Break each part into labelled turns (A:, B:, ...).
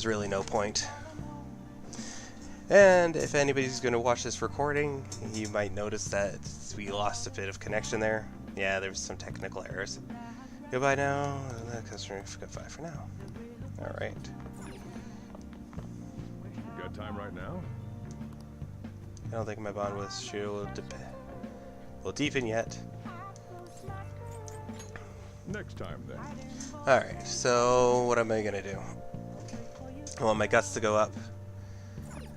A: there's really no point. And if anybody's going to watch this recording, you might notice that we lost a bit of connection there. Yeah, there was some technical errors. Goodbye now. Customer goodbye for now. Alright.
B: You got time right now?
A: I don't think my bond with Shu will deepen yet.
B: Next time, then.
A: Alright, so what am I going to do? I want my guts to go up.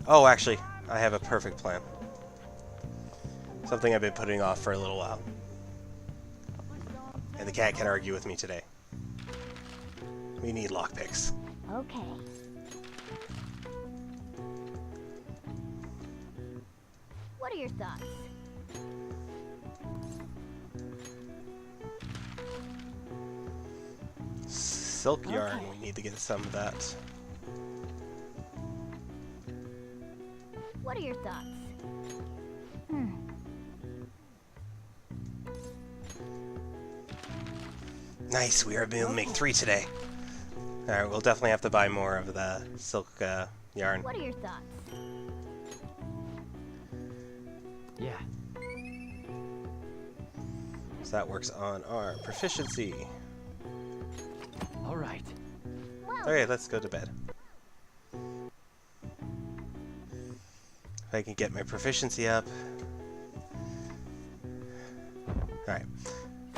A: Oh, actually, I have a perfect plan. Something I've been putting off for a little while. And the cat can argue with me today. We need lockpicks.
C: Okay. What are your thoughts?
A: Silk yarn, we need to get some of that.
C: What are your thoughts?
A: Nice, we are able to make 3 today. Alright, we'll definitely have to buy more of the silk yarn.
C: What are your thoughts?
D: Yeah.
A: So that works on our proficiency.
D: All right.
C: Well,
A: Okay, let's go to bed. If I can get my proficiency up. Alright.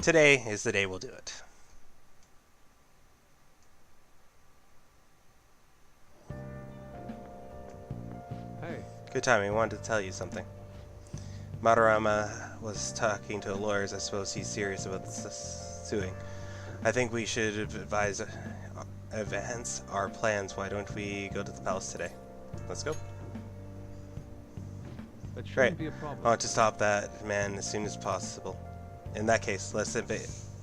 A: Today is the day we'll do it.
B: Hey.
A: Good timing. I wanted to tell you something. Madarama was talking to lawyers. I suppose he's serious about suing. I think we should advance our plans. Why don't we go to the palace today? Let's go.
B: That shouldn't
A: Right.
B: be a problem.
A: I want to stop that man as soon as possible. In that case, let's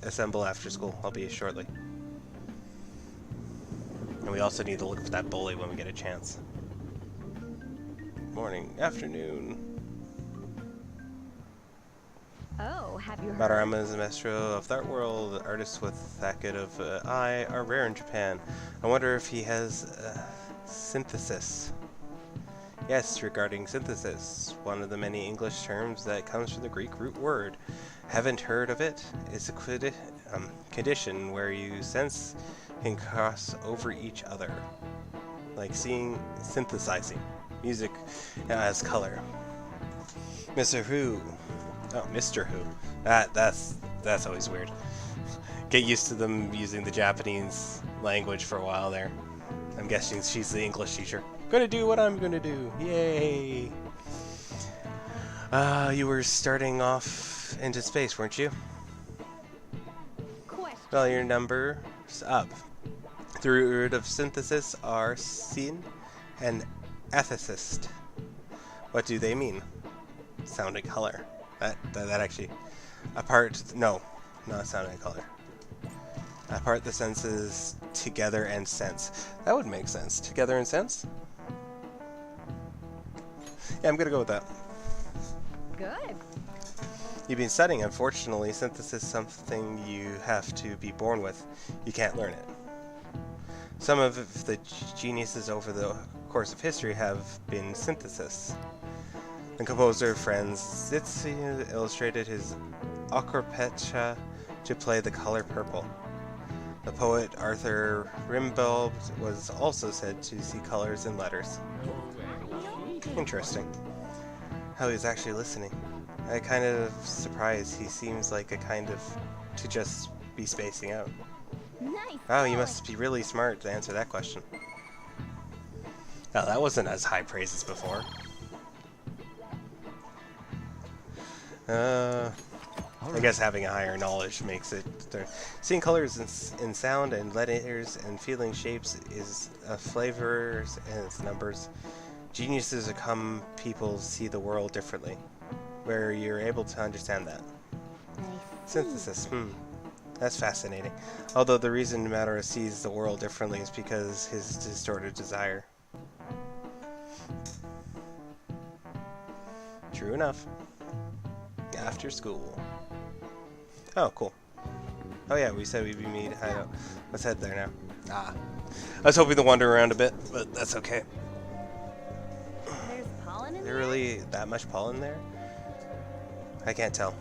A: assemble after school. I'll be shortly. And we also need to look for that bully when we get a chance. Morning, afternoon.
C: oh, have you heard?
A: Madarama is a maestro of the art world. Artists with that good of eye are rare in Japan. I wonder if he has synthesis. Yes, regarding synthesis, one of the many English terms that comes from the Greek root word. Haven't heard of it? It's a condition where you sense can cross over each other, like synthesizing music as color. Mr. Who? Oh, Mr. Who? That's always weird. Get used to them using the Japanese language for a while there. I'm guessing she's the English teacher. Gonna do what I'm gonna do. Yay! You were starting off into space, weren't you?
C: Question.
A: Well, your number's up. The root of synthesis are syn and ethicist. What do they mean? Sound and color. That actually... No, not sound and color. Apart the senses together and sense. That would make sense. Together and sense? Yeah, I'm gonna go with that.
C: Good.
A: You've been studying. Unfortunately, synthesis is something you have to be born with. You can't learn it. Some of the geniuses over the course of history have been synthesis. The composer Franz Liszt illustrated his Ocarpecha to play the color purple. The poet Arthur Rimbaud was also said to see colors in letters. Interesting. How he's actually listening. I'm kind of surprised. He seems like a kind of to just be spacing out.
C: Nice.
A: Wow, you must be really smart to answer that question. Oh, that wasn't as high praise as before. I guess having a higher knowledge makes it... Seeing colors in sound and letters and feeling shapes is flavors and its numbers. Geniuses become people see the world differently, where you're able to understand that. Synthesis, that's fascinating. Although the reason Madara sees the world differently is because his distorted desire. True enough. After school. Oh, cool. Oh yeah, we said we'd be meet. Let's head there now. I was hoping to wander around a bit, but that's okay.
C: There's pollen in
A: Is there
C: there?
A: really that much pollen there? I can't tell.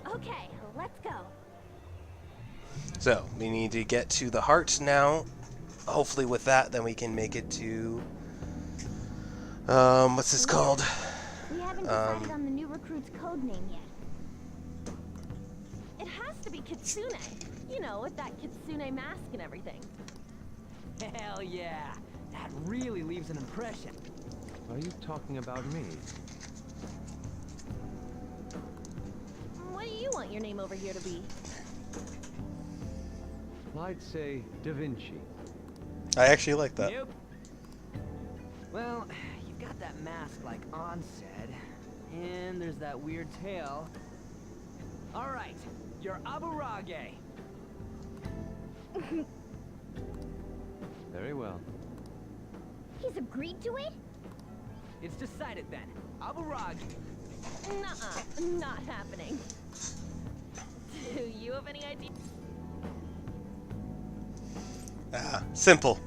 C: Okay, let's go.
A: So, we need to get to the heart now. Hopefully with that, then we can make it to... what's this called?
C: We haven't decided on the new recruit's code name yet. It has to be Kitsune. You know, with that Kitsune mask and everything.
D: Hell yeah! That really leaves an impression.
B: Are you talking about me?
C: What do you want your name over here to be?
B: I'd say Da Vinci.
A: I actually like that.
D: Nope. Well, you've got that mask like On said, and there's that weird tail. All right, you're Aburage.
B: Very well.
C: He's agreed to it?
D: It's decided then. Aburage.
C: Nuh-uh, not happening. Do you have any idea?
A: Simple.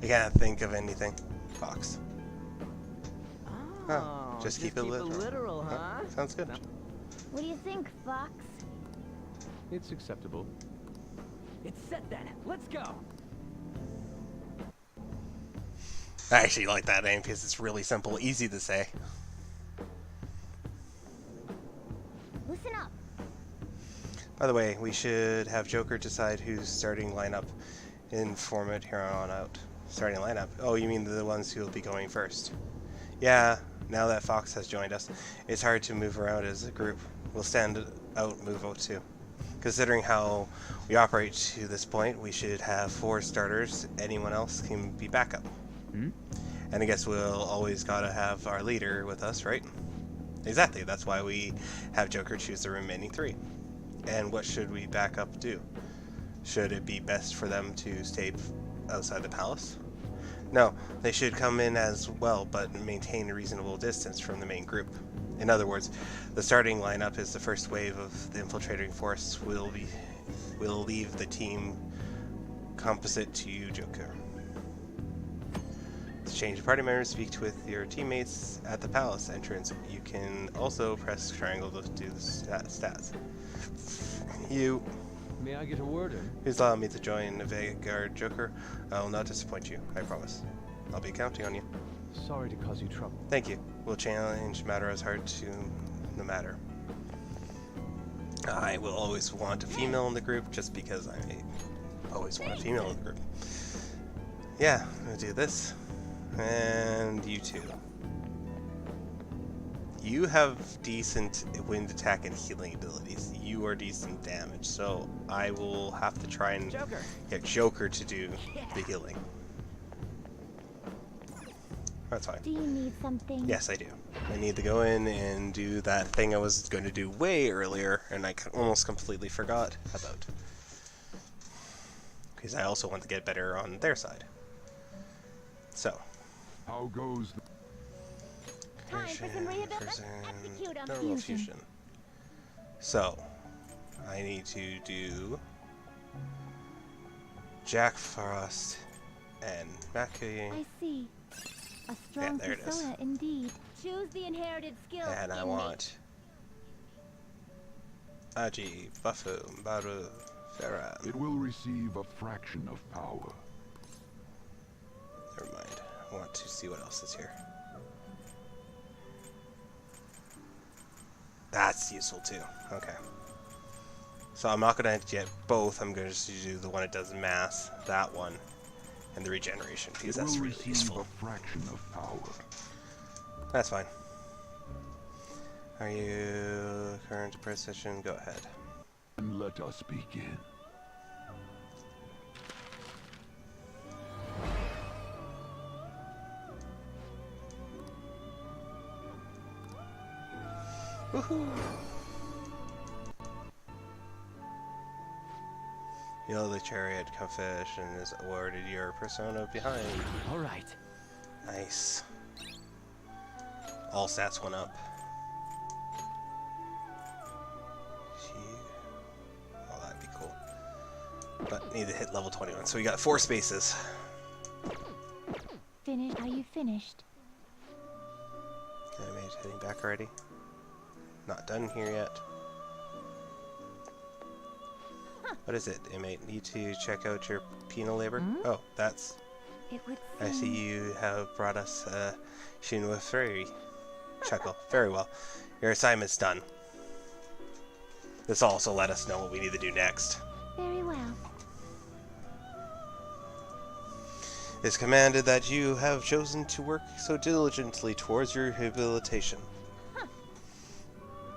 A: I can't think of anything. Fox.
D: Oh,
A: just keep it literal.
D: huh?
A: Sounds good.
C: What do you think, Fox?
B: It's acceptable.
D: It's set then. Let's go.
A: I actually like that name because it's really simple, easy to say.
C: Listen up.
A: By the way, we should have Joker decide who's starting lineup in format here on out. Starting lineup? Oh, you mean the ones who will be going first? Yeah, now that Fox has joined us, it's hard to move around as a group. We'll stand out, move out too. Considering how we operate to this point, we should have 4 starters. Anyone else can be backup.
D: Hmm?
A: And I guess we'll always gotta have our leader with us, right? Exactly, that's why we have Joker choose the remaining 3. And what should we backup do? Should it be best for them to stay outside the palace? No, they should come in as well, but maintain a reasonable distance from the main group. In other words, the starting lineup is the first wave of the infiltrating force. Will leave the team composite to you, Joker. To change party members, speak with your teammates at the palace entrance. You can also press triangle to do the stats. You.
B: May I get a word in?
A: Please allow me to join the Vanguard, Joker. I will not disappoint you, I promise. I'll be counting on you.
B: Sorry to cause you trouble.
A: Thank you. We'll challenge matter as hard to no matter. I will always want a female in the group just because I always want a female in the group. Yeah, I'm gonna do this. And you too. You have decent wind attack and healing abilities. You are decent damage, so I will have to try and
D: Joker.
A: get Joker to do the healing. That's fine.
C: Do you need something?
A: Yes, I do. I need to go in and do that thing I was going to do way earlier, and I almost completely forgot about. Because I also want to get better on their side. So.
B: How goes the...
C: Time for some rehabilitation. Execute on
A: Neural
C: fusion.
A: fusion. So, I need to do Jack Frost and Makuyin.
C: I see. A strong
A: there it is.
C: persona indeed. Choose the inherited skill.
A: And I want Aji, Bufu, Baru, Farah.
B: It will receive a fraction of power.
A: Never mind. I want to see what else is here. That's useful too. Okay. So I'm not going to get both. I'm going to do the one that does mass, that one, and the regeneration, because that's really useful.
B: A fraction of power.
A: That's fine. Are you current precision? Go ahead.
B: And let us begin.
A: Woohoo! Yellow the chariot confession is awarded your persona behind.
D: All right.
A: Nice. All stats went up. All that but need to hit level 21. So we got 4 spaces.
C: Finished? Are you finished?
A: Animate heading back already. Not done here yet. What is it? Inmate, need to check out your penal labor? Oh, that's...
C: It would
A: I see you have brought us Shinwa Fairy. Chuckle. Very well. Your assignment's done. This also let us know what we need to do next.
C: Very well.
A: It's commanded that you have chosen to work so diligently towards your rehabilitation.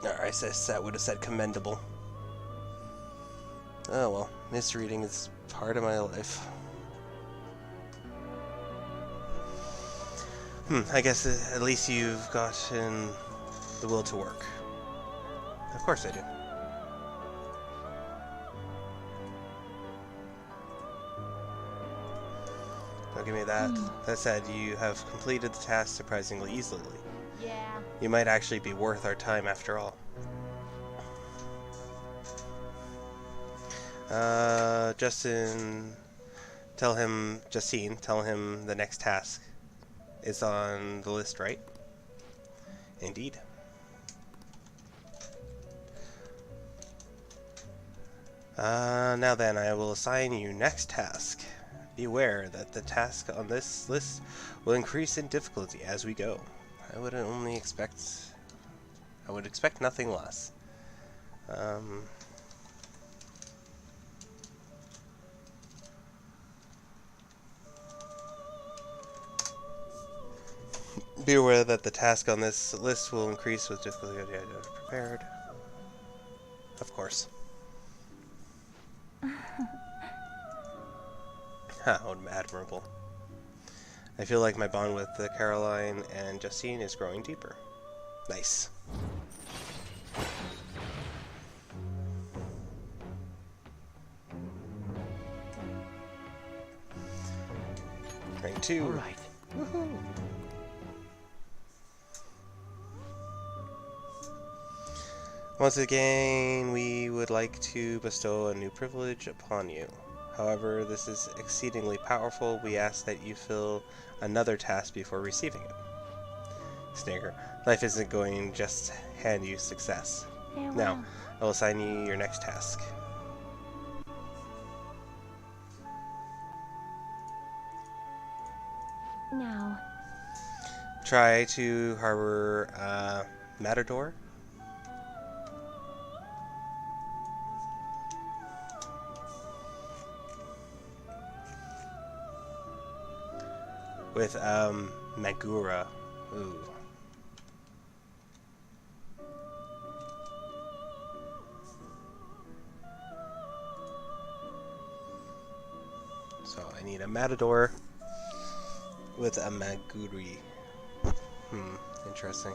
A: I guess that would have said commendable. Oh well, misreading is part of my life. I guess at least you've gotten the will to work. Of course I do. Don't give me that. That said, you have completed the task surprisingly easily.
C: Yeah.
A: You might actually be worth our time after all. Justine, tell him the next task is on the list, right? Indeed. Now then, I will assign you next task. Be aware that the task on this list will increase in difficulty as we go. I would expect nothing less. Be aware that the task on this list will increase with difficulty. I have prepared. Of course. How admirable. I feel like my bond with Caroline and Justine is growing deeper. Nice. Rank 2.
D: All right.
A: Woohoo! Once again, we would like to bestow a new privilege upon you. However, this is exceedingly powerful. We ask that you fill another task before receiving it. Snigger. Life isn't going to just hand you success.
C: Farewell.
A: Now, I will assign you your next task.
C: Now.
A: Try to harbor Matador. With Magura. Ooh. So I need a Matador with a Maguri. Interesting.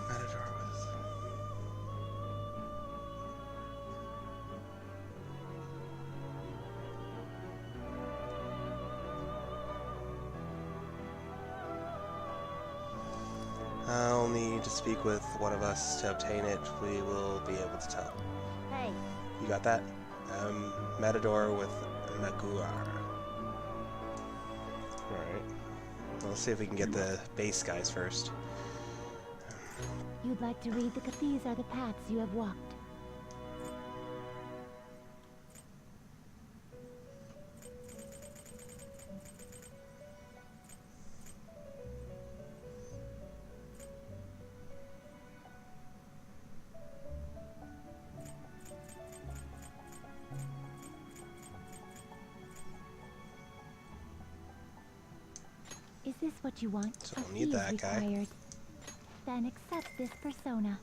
A: Matador was... I'll need to speak with one of us to obtain it. We will be able to tell.
C: Hey.
A: You got that? Matador with Magura. Alright. Let's see if we can get the base guys first.
C: You'd like to read these are the paths you have walked. Is this what you want?
A: So
C: A
A: we'll need
C: fee is
A: that guy.
C: required. Then accept this persona.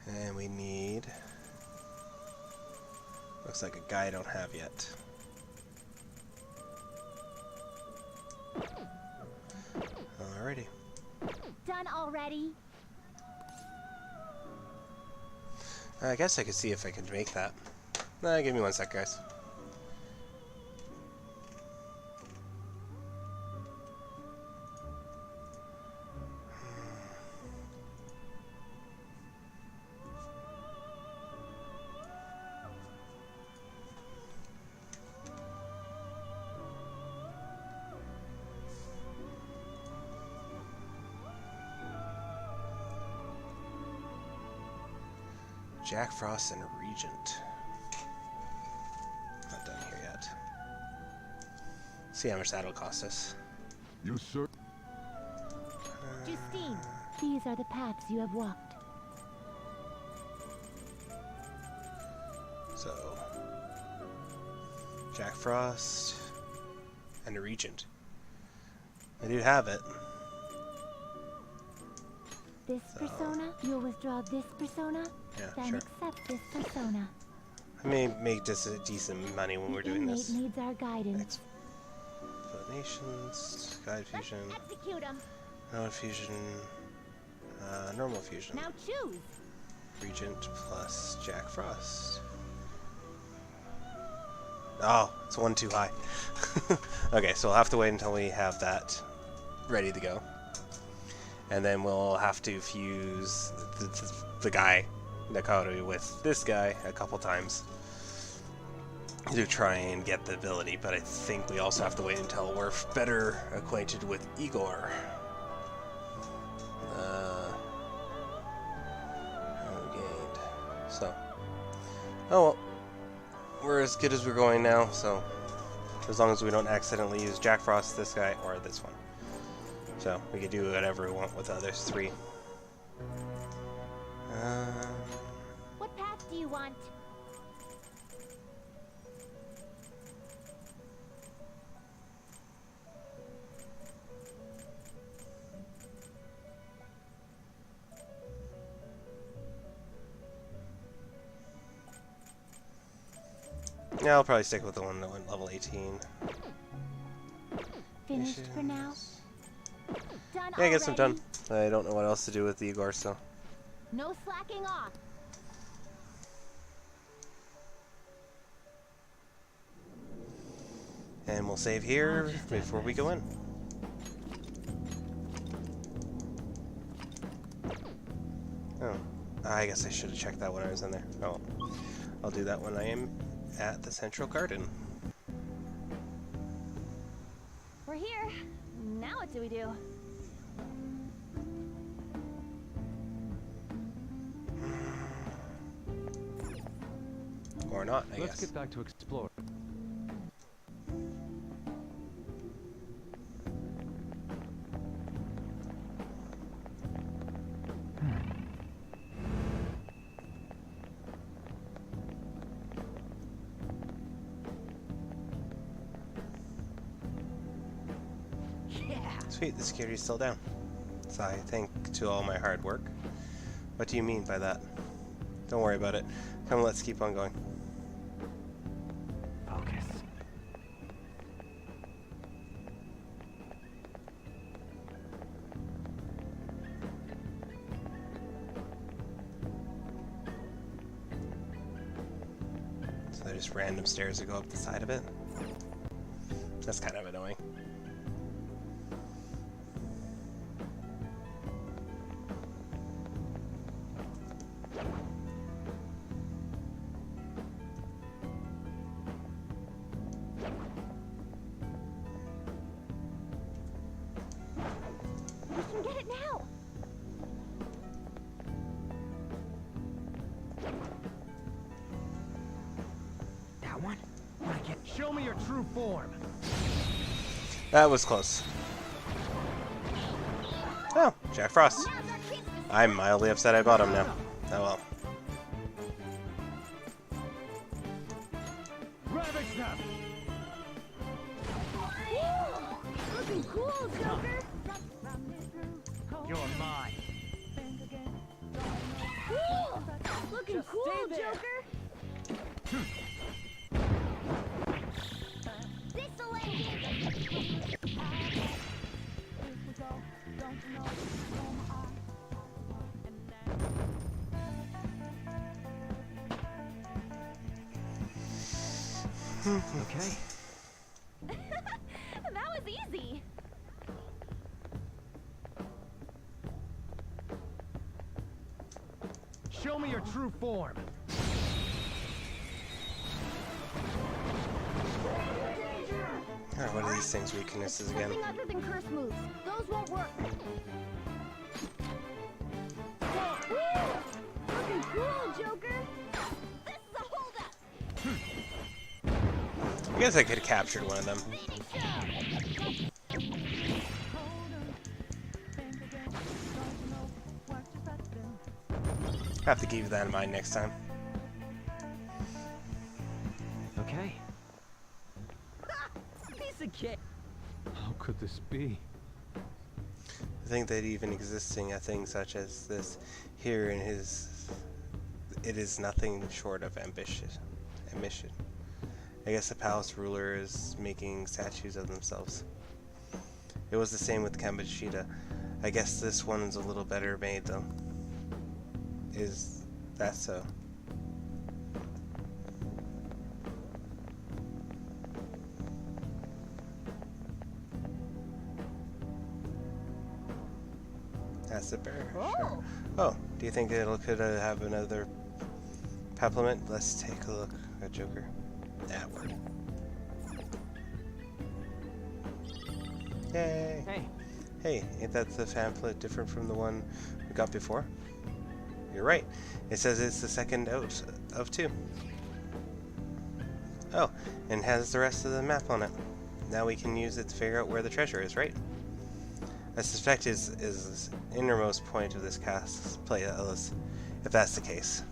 A: And we need... Looks like a guy I don't have yet. Alrighty.
C: Done already?
A: I guess I could see if I could make that. Give me 1 sec, guys. Jack Frost and Regent. Not done here yet. See how much that'll cost us.
B: You sir.
C: Justine, these are the paths you have walked.
A: So, Jack Frost and a Regent. I do have it.
C: This persona, you'll withdraw this persona,
A: Yeah,
C: then
A: sure.
C: accept this persona.
A: I may make just a decent money when we're doing
C: Inmate
A: this.
C: needs our guidance.
A: Explanations, guide fusion,
C: Execute him.
A: no fusion, normal fusion.
C: Now choose.
A: Regent plus Jack Frost. Oh, it's one too high. Okay, so we'll have to wait until we have that ready to go. And then we'll have to fuse the guy, Nakaru, with this guy a couple times to try and get the ability, but I think we also have to wait until we're better acquainted with Igor. Gained. So, oh well, we're as good as we're going now, so as long as we don't accidentally use Jack Frost, this guy, or this one. So, we can do whatever we want with the other three.
C: What path do you want?
A: Yeah, I'll probably stick with the one that went level 18.
C: Finished for now? Done
A: Yeah, I guess I'm
C: already?
A: done. I don't know what else to do with Igor, so.
C: No slacking off.
A: And we'll save here before we go in. Oh, I guess I should have checked that when I was in there. Oh, I'll do that when I am at the Central Garden.
C: We're here. Now what do we do?
A: Or not, I
E: Let's
A: guess.
E: get back to explore.
A: Sweet, the security's still down. So I think to all my hard work. What do you mean by that? Don't worry about it. Come, let's keep on going.
D: Focus.
A: So they're just random stairs that go up the side of it. That's kind of annoying.
C: We can get it now.
D: That one? Show me your true form.
A: That was close. Oh, Jack Frost.
C: Now's our chance to
A: I'm mildly upset I bought him now. Oh well.
D: Ravage them.
C: looking cool, Joker.
D: You're mine.
C: Looking
D: Just
C: cool,
D: stay there.
C: Joker. This'll end it.
D: Okay.
C: That was easy.
D: Show me your true form.
A: Alright, what are these things' weaknesses again?
C: Something other than curse moves. Those won't work. Woo! Looking cool, Joker. This is a holdup.
A: I guess I could have captured one of them. I have to keep that in mind next time.
D: Okay. Piece of cake.
B: How could this be?
A: I think that even existing a thing such as this here in his, it is nothing short of ambition. I guess the palace ruler is making statues of themselves. It was the same with Kambushita. I guess this one is a little better made though. Is that so? That's a bear. Sure. Oh, do you think it could have another peppermint? Let's take a look at Joker. That word. Yay!
D: Hey.
A: Hey, ain't that the pamphlet different from the one we got before? You're right. It says it's the second out of 2. Oh, and has the rest of the map on it. Now we can use it to figure out where the treasure is, right? I suspect is the innermost point of this play, Ellis, if that's the case.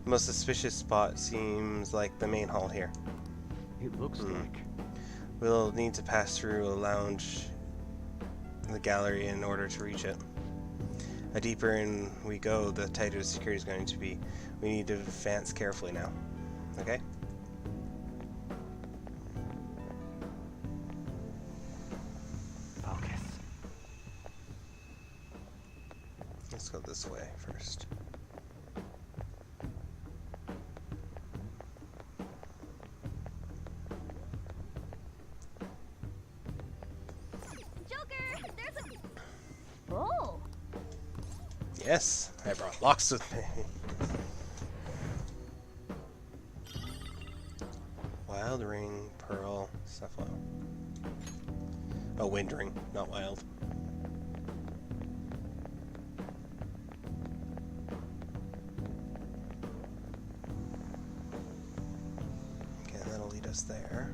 A: The most suspicious spot seems like the main hall here.
B: It looks like.
A: We'll need to pass through a lounge in the gallery in order to reach it. The deeper in we go, the tighter the security is going to be. We need to advance carefully now. Okay?
D: Focus.
A: Let's go this way first.
C: Joker, there's a... Oh.
A: Yes, I brought locks with me. Wild ring, pearl, cephalo. Oh, wind ring, not wild. Okay, that'll lead us there.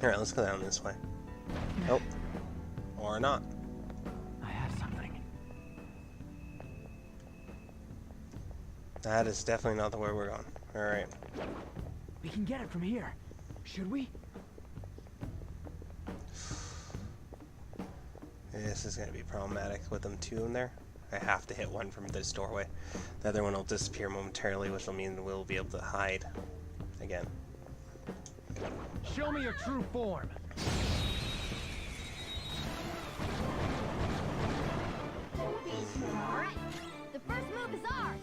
A: Alright, let's go down this way. Nope. Or not.
D: I have something.
A: That is definitely not the way we're going. Alright.
D: We can get it from here. Should we?
A: This is going to be problematic with them two in there. I have to hit one from this doorway. The other one will disappear momentarily, which will mean we'll be able to hide again.
D: Show me your true form.
C: Alright. The first move is ours.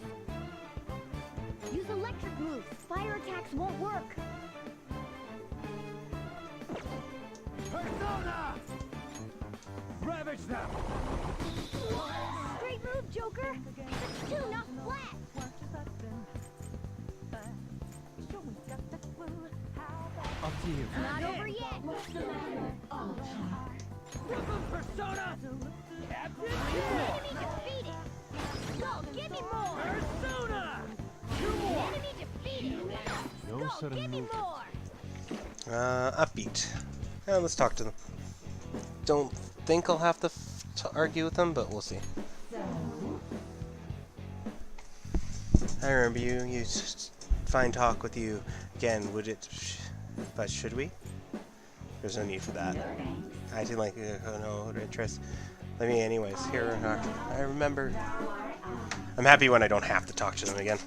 C: Use electric moves. Fire attacks won't work.
D: Persona! Ravage them!
C: Great move, Joker. It's 2, not flat.
D: Up to you.
C: Not over yet.
D: Persona!
C: Enemy defeated. Go, give me more.
D: Persona!
C: Enemy defeated.
B: No
C: Go,
B: sudden
C: give me
B: movement.
C: more.
A: Upbeat. Let's talk to them. Don't think I'll have to argue with them, but we'll see. I remember you. Fine talk with you again. Would it? But should we? There's no need for that. I didn't like no interest. Let me, anyways. Here, I remember. I'm happy when I don't have to talk to them again.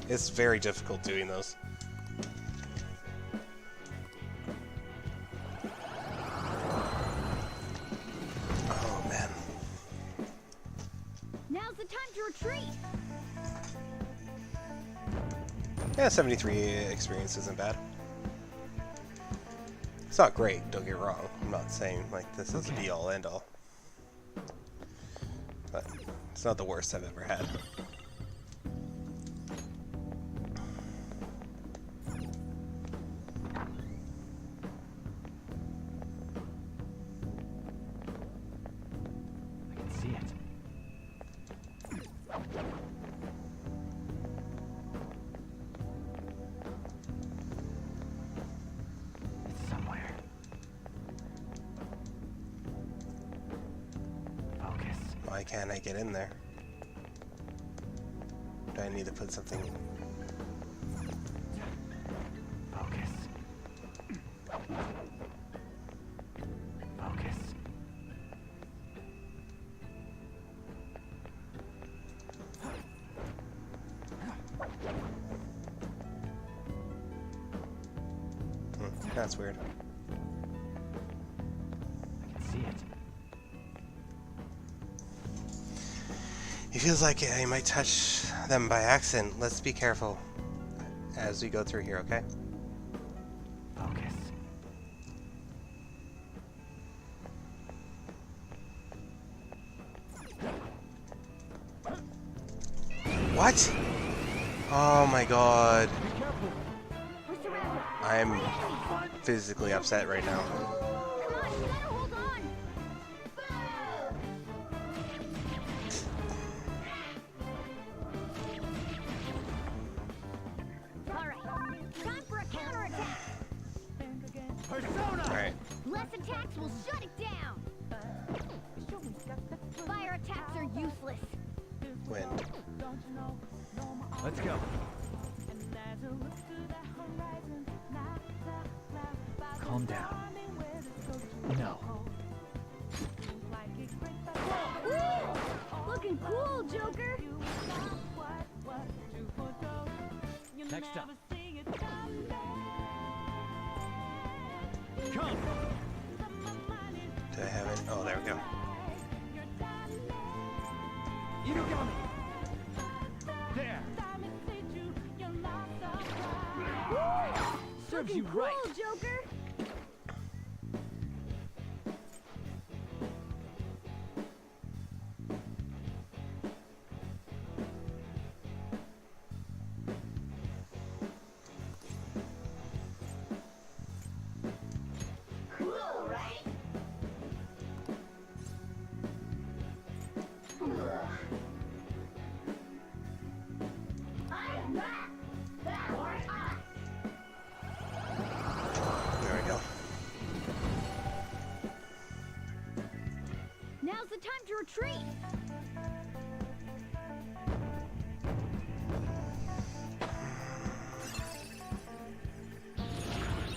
A: It's very difficult doing those. Oh man.
C: Now's the time to retreat.
A: Yeah, 73 experience isn't bad. It's not great, don't get wrong. I'm not saying like this is a be all end all. But it's not the worst I've ever had.
B: I can see it. It's somewhere. Focus.
A: Why can't I get in there? Do I need to put something?
B: Focus. Focus.
A: That's weird.
B: I can see it.
A: It feels like I might touch them by accident. Let's be careful as we go through here, okay?
B: Focus.
A: What? Oh my god.
C: We're surrounded.
A: I'm physically upset right now.
C: Come on, you gotta hold on. All right, time for a counterattack.
D: Persona!
A: Alright.
C: Less attacks will shut it down. Fire attacks are useless.
A: Wind.
B: Let's go. Calm down. No.
C: Woo! Looking cool, Joker.
D: Next up. Come!
A: Do I have it? Oh, there we go.
D: Inugami! There! Serves you
C: Looking cool,
D: right!
C: Joker. Cool, right?
A: There we go.
C: Now's the time to retreat.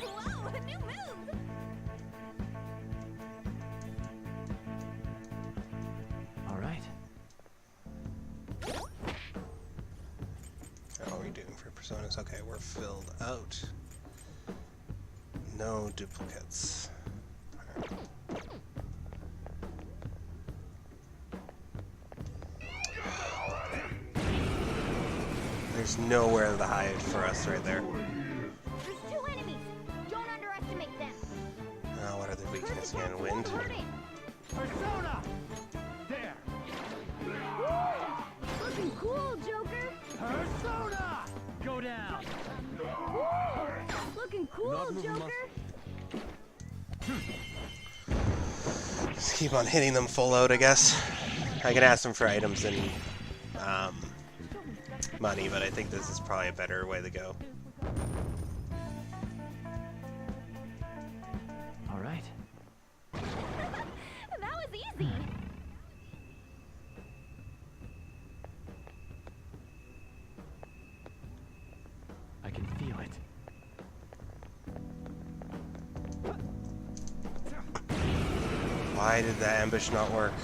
C: Whoa, a new move.
B: All right.
A: How are we doing for personas? Okay, we're filled out. No duplicates. Alright. There's nowhere to hide for us right there.
C: There's two enemies. Don't underestimate them.
A: What are the weaknesses again? Wind?
D: Persona! There!
C: Looking cool, Joker.
D: Persona! Go down!
C: Looking cool,
B: Not moving
C: Joker.
A: Just keep on hitting them full out, I guess. I can ask them for items and money, but I think this is probably a better way to go.
B: All right.
C: That was easy.
B: I can feel it.
A: Why did that ambush not work?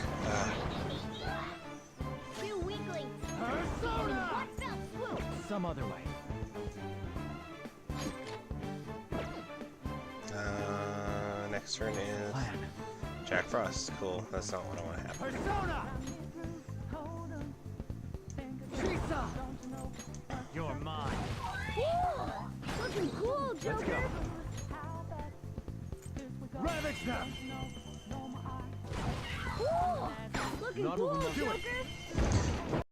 C: You weaklings.
D: Persona!
C: What fell swoop?
B: Some other way.
A: Next turn is
B: Plan.
A: Jack Frost. Cool. That's not what I want to happen.
D: Persona! Teresa!
B: You're mine.
C: Cool. Looking cool,
B: Let's
C: Joker.
B: go.
D: Ravage them!
C: Cool. Looking
B: Not
C: cool,
B: moving,
C: Joker.